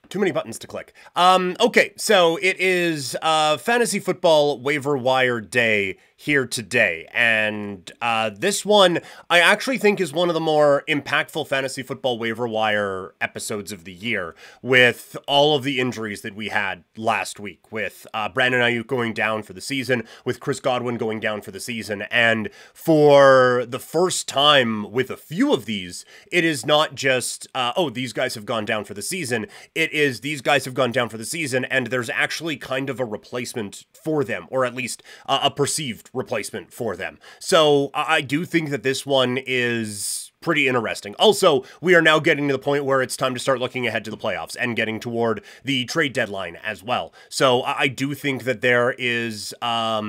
Too many buttons to click. Okay, so it is fantasy football waiver wire day here today, and this one I actually think is one of the more impactful fantasy football waiver wire episodes of the year, with all of the injuries that we had last week, with Brandon Ayuk going down for the season, with Chris Godwin going down for the season, and for the first time with a few of these, it is not just, oh, these guys have gone down for the season. It is these guys have gone down for the season, and there's actually kind of a replacement for them, or at least a perceived replacement for them. So I do think that this one is pretty interesting. Also, we are now getting to the point where it's time to start looking ahead to the playoffs and getting toward the trade deadline as well. So I do think that there is a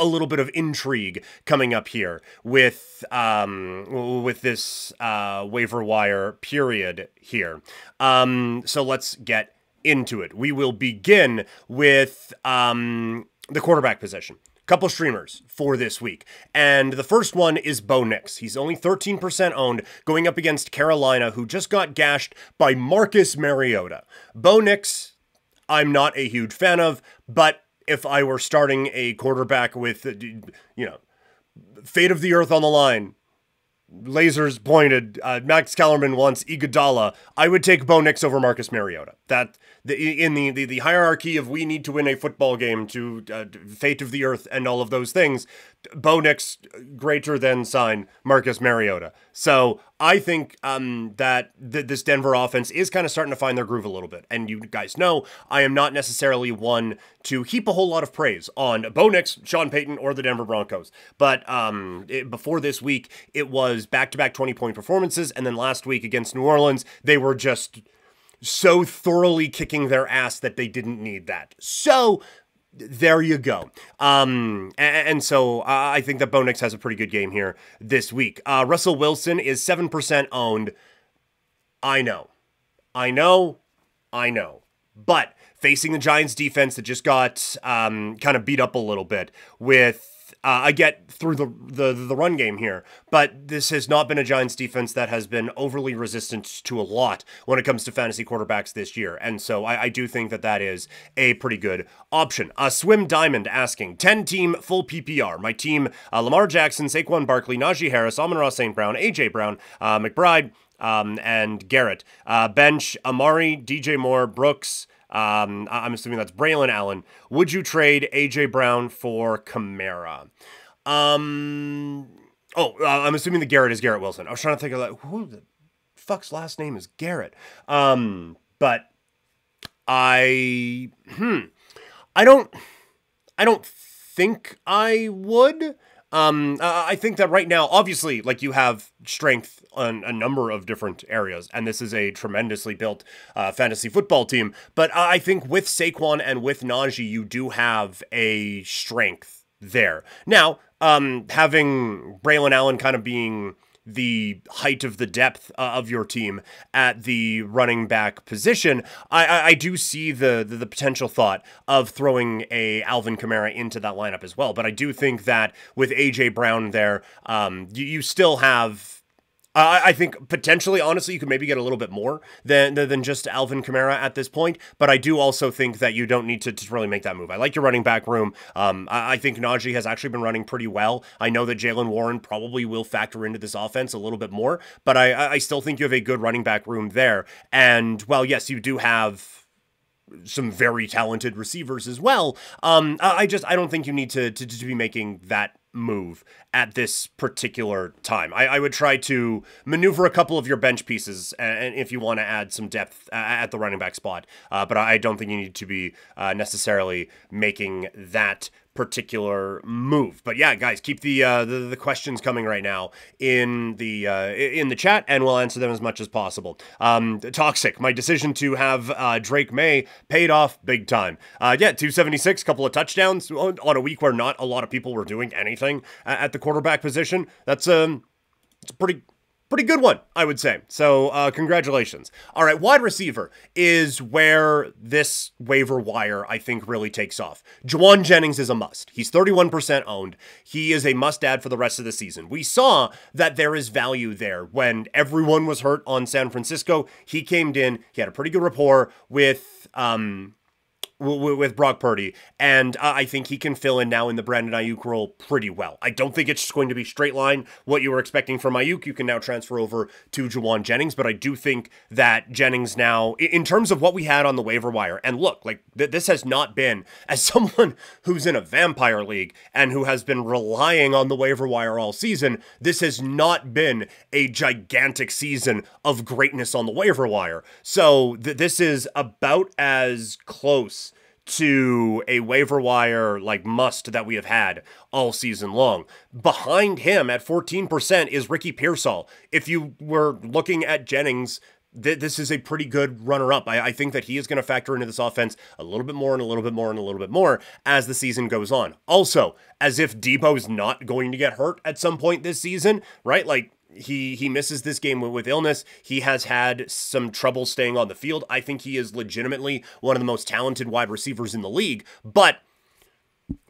little bit of intrigue coming up here with this waiver wire period here. So let's get into it. We will begin with the quarterback position. Couple streamers for this week, and the first one is Bo Nix. He's only 13% owned, going up against Carolina, who just got gashed by Marcus Mariota. Bo Nix, I'm not a huge fan of, but if I were starting a quarterback with, fate of the earth on the line, lasers pointed, Max Kellerman wants Iguodala, I would take Bo Nix over Marcus Mariota. That in the hierarchy of we need to win a football game to fate of the earth and all of those things, Bo Nix greater than sign Marcus Mariota. So I think that this Denver offense is kind of starting to find their groove a little bit. And you guys know I am not necessarily one to heap a whole lot of praise on Bo Nix, Sean Payton, or the Denver Broncos. But before this week, it was back-to-back 20-point performances. And then last week against New Orleans, they were just so thoroughly kicking their ass that they didn't need that. So there you go. And so I think that Bo Nix has a pretty good game here this week. Russell Wilson is 7% owned. I know. But facing the Giants defense that just got kind of beat up a little bit with I get through the run game here, but this has not been a Giants defense that has been overly resistant to a lot when it comes to fantasy quarterbacks this year. And so I do think that that is a pretty good option. Swim Diamond asking, 10-team full PPR. My team, Lamar Jackson, Saquon Barkley, Najee Harris, Amon-Ra St. Brown, A.J. Brown, McBride, and Garrett. Bench, Amari, DJ Moore, Brooks, I'm assuming that's Braylon Allen. Would you trade A.J. Brown for Kamara? I'm assuming the Garrett is Garrett Wilson. I was trying to think of like, who the fuck's last name is Garrett? But I don't think I would. I think that right now, obviously, like you have strength on a number of different areas, and this is a tremendously built fantasy football team. But I think with Saquon and with Najee, you do have a strength there. Now, having Braylon Allen kind of being the height of the depth of your team at the running back position, I do see the potential thought of throwing a Alvin Kamara into that lineup as well. But I do think that with A.J. Brown there, you still have... I think potentially, honestly, you could maybe get a little bit more than just Alvin Kamara at this point, but I do also think that you don't need to really make that move. I like your running back room. I think Najee has actually been running pretty well. I know that Jaylen Warren probably will factor into this offense a little bit more, but I still think you have a good running back room there. And while, yes, you do have some very talented receivers as well, I don't think you need to be making that move at this particular time. I would try to maneuver a couple of your bench pieces and if you want to add some depth at the running back spot, but I don't think you need to be necessarily making that particular move. But yeah, guys, keep the questions coming right now in the chat, and we'll answer them as much as possible. Toxic, my decision to have Drake May paid off big time. 276, couple of touchdowns on a week where not a lot of people were doing anything at the quarterback position. It's a pretty pretty good one, I would say. So congratulations. All right, wide receiver is where this waiver wire, I think, really takes off. Jauan Jennings is a must. He's 31% owned. He is a must-add for the rest of the season. We saw that there is value there when everyone was hurt on San Francisco. He came in. He had a pretty good rapport with Brock Purdy, and I think he can fill in now in the Brandon Ayuk role pretty well. I don't think it's just going to be straight line. What you were expecting from Ayuk, you can now transfer over to Jauan Jennings, but I do think that Jennings now, in terms of what we had on the waiver wire, and look, like this has not been, as someone who's in a vampire league and who has been relying on the waiver wire all season, this has not been a gigantic season of greatness on the waiver wire. So this is about as close to a waiver wire like must that we have had all season long. Behind him at 14% is Ricky Pearsall. If you were looking at Jennings, this is a pretty good runner-up. I think that he is going to factor into this offense a little bit more and a little bit more and a little bit more as the season goes on. Also, as if Debo's not going to get hurt at some point this season, right? Like, he misses this game with illness. He has had some trouble staying on the field. I think he is legitimately one of the most talented wide receivers in the league, but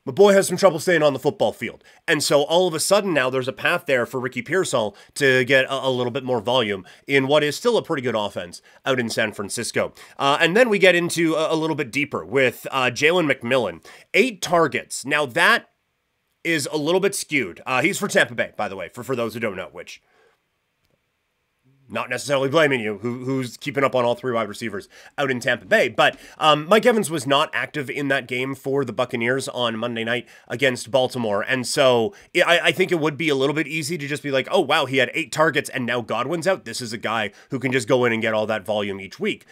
the boy has some trouble staying on the football field. And so all of a sudden now there's a path there for Ricky Pearsall to get a little bit more volume in what is still a pretty good offense out in San Francisco. And then we get into a little bit deeper with Jalen McMillan. 8 targets. Now that is a little bit skewed. He's for Tampa Bay, by the way, for those who don't know, which... not necessarily blaming you, who's keeping up on all 3 wide receivers out in Tampa Bay. But Mike Evans was not active in that game for the Buccaneers on Monday night against Baltimore. And so I think it would be a little bit easy to just be like, oh, wow, he had 8 targets and now Godwin's out. This is a guy who can just go in and get all that volume each week.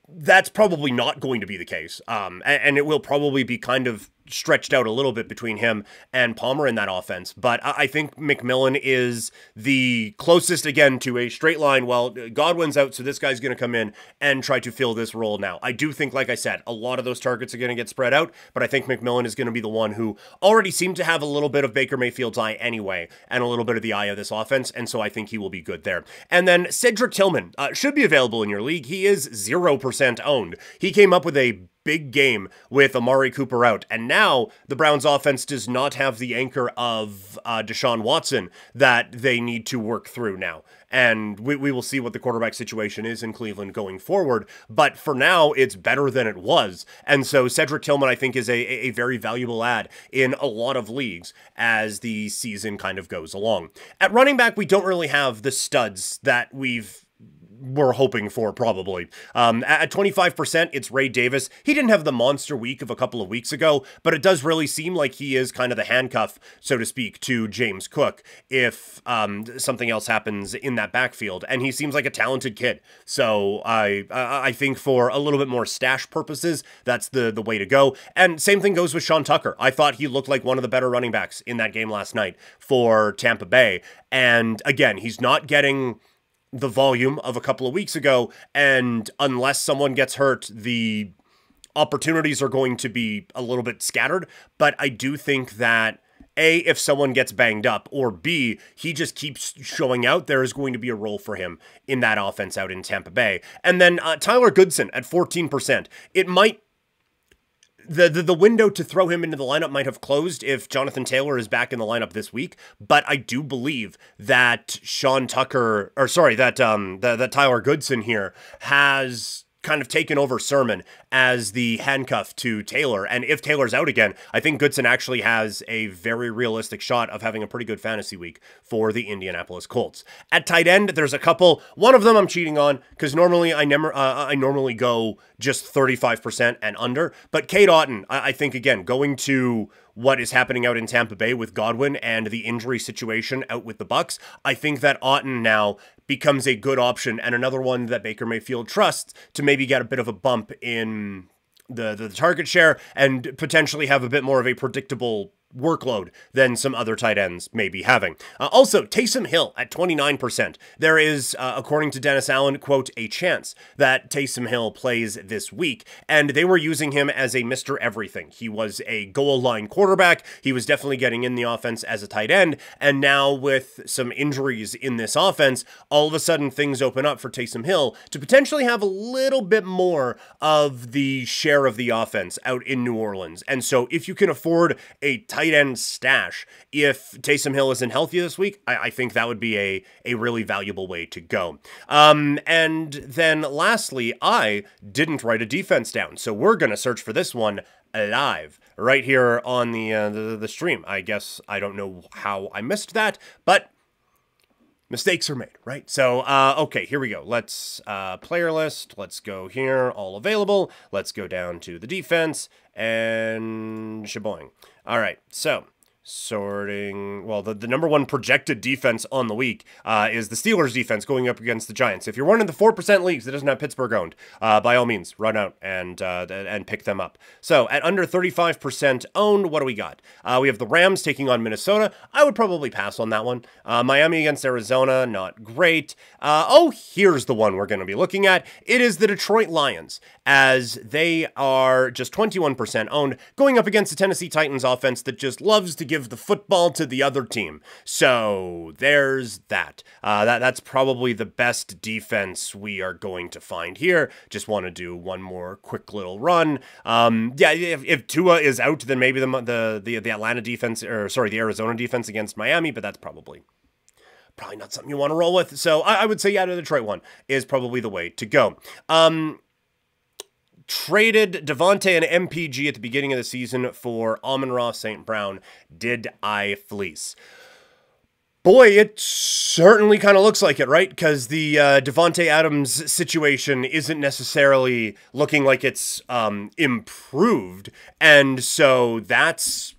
That's probably not going to be the case. And it will probably be kind of stretched out a little bit between him and Palmer in that offense. But I think McMillan is the closest, again, to a straight line. Well, Godwin's out, so this guy's going to come in and try to fill this role now. I do think, like I said, a lot of those targets are going to get spread out, but I think McMillan is going to be the one who already seemed to have a little bit of Baker Mayfield's eye anyway, and a little bit of the eye of this offense, and so I think he will be good there. And then Cedric Tillman should be available in your league. He is 0% owned. He came up with a big game with Amari Cooper out. And now the Browns offense does not have the anchor of Deshaun Watson that they need to work through now. And we will see what the quarterback situation is in Cleveland going forward. But for now, it's better than it was. And so Cedric Tillman, I think, is a very valuable add in a lot of leagues as the season kind of goes along. At running back, we don't really have the studs that we're hoping for, probably. At 25%, it's Ray Davis. He didn't have the monster week of a couple of weeks ago, but it does really seem like he is kind of the handcuff, so to speak, to James Cook if something else happens in that backfield. And he seems like a talented kid. So I think for a little bit more stash purposes, that's the way to go. And same thing goes with Sean Tucker. I thought he looked like one of the better running backs in that game last night for Tampa Bay. And again, he's not getting the volume of a couple of weeks ago, and unless someone gets hurt, the opportunities are going to be a little bit scattered. But I do think that A, if someone gets banged up, or B, he just keeps showing out, there is going to be a role for him in that offense out in Tampa Bay. And then Tyler Goodson at 14%. It might The window to throw him into the lineup might have closed if Jonathan Taylor is back in the lineup this week, but I do believe that that Tyler Goodson here has kind of taken over Sermon as the handcuff to Taylor. And if Taylor's out again, I think Goodson actually has a very realistic shot of having a pretty good fantasy week for the Indianapolis Colts. At tight end, there's a couple. One of them I'm cheating on because normally I normally go just 35% and under. But Cade Otton, I think, again, going to what is happening out in Tampa Bay with Godwin and the injury situation out with the Bucs, I think that Otton now becomes a good option and another one that Baker Mayfield trusts to maybe get a bit of a bump in the target share and potentially have a bit more of a predictable workload than some other tight ends may be having. Also, Taysom Hill at 29%. There is, according to Dennis Allen, quote, a chance that Taysom Hill plays this week, and they were using him as a Mr. Everything. He was a goal line quarterback. He was definitely getting in the offense as a tight end, and now with some injuries in this offense, all of a sudden things open up for Taysom Hill to potentially have a little bit more of the share of the offense out in New Orleans. And so if you can afford a tight end stash, if Taysom Hill isn't healthy this week, I think that would be a really valuable way to go. And then lastly, I didn't write a defense down, so we're going to search for this one live right here on the stream. I guess I don't know how I missed that, but mistakes are made, right? So, okay, here we go. Let's, player list. Let's go here, all available. Let's go down to the defense, and shaboing. All right, so sorting, well, the number one projected defense on the week is the Steelers defense going up against the Giants. If you're running the 4% leagues that doesn't have Pittsburgh owned, by all means, run out and pick them up. So at under 35% owned, what do we got? We have the Rams taking on Minnesota. I would probably pass on that one. Miami against Arizona, not great. Oh, here's the one we're going to be looking at. It is the Detroit Lions, as they are just 21% owned, going up against the Tennessee Titans offense that just loves to give the football to the other team. So there's that. That's probably the best defense we are going to find here. Just want to do one more quick little run. Yeah, if Tua is out, then maybe the Atlanta defense, or sorry, the Arizona defense against Miami, but that's probably not something you want to roll with. So I would say, yeah, the Detroit one is probably the way to go. Traded Devontae and MPG at the beginning of the season for Amon-Ra St. Brown. Did I fleece? Boy, it certainly kind of looks like it, right? Because the Davante Adams situation isn't necessarily looking like it's improved. And so that's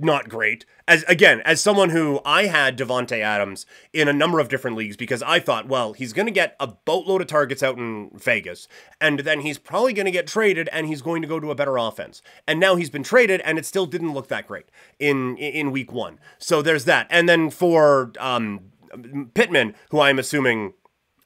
not great. As someone who I had Davante Adams in a number of different leagues because I thought, well, he's going to get a boatload of targets out in Vegas, and then he's probably going to get traded and he's going to go to a better offense. And now he's been traded and it still didn't look that great in week one. So there's that. And then for Pittman, who I'm assuming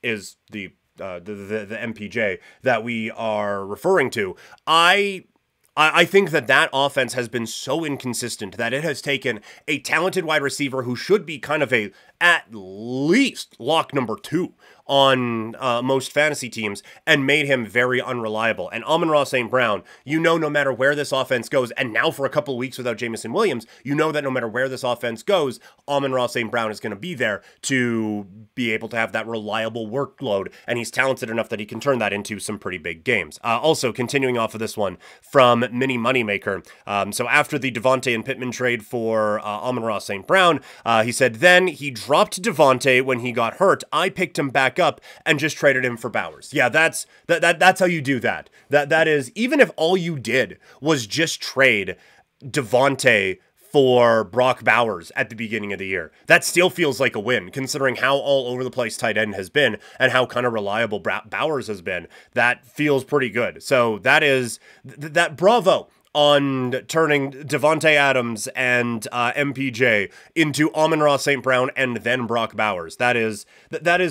is the MPJ that we are referring to, I think that offense has been so inconsistent that it has taken a talented wide receiver who should be kind of at least lock number 2 on most fantasy teams and made him very unreliable. And Amon-Ra St. Brown, no matter where this offense goes, and now for a couple of weeks without Jameson Williams, that no matter where this offense goes, Amon-Ra St. Brown is going to be there to be able to have that reliable workload, and he's talented enough that he can turn that into some pretty big games. Also, continuing off of this one from Mini Moneymaker, so after the Devontae and Pittman trade for Amon-Ra St. Brown, he said, then he dropped Devontae when he got hurt. I picked him back up and just traded him for Bowers. Yeah, that's how you do that. That is, even if all you did was just trade Devontae for Brock Bowers at the beginning of the year, that still feels like a win, considering how all over the place tight end has been and how kind of reliable Bowers has been. That feels pretty good. So that bravo on turning Davante Adams and MPJ into Amon-Ra St. Brown and then Brock Bowers. That is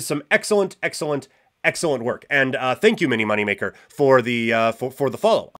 some excellent work. And thank you, Mini Moneymaker, for the follow.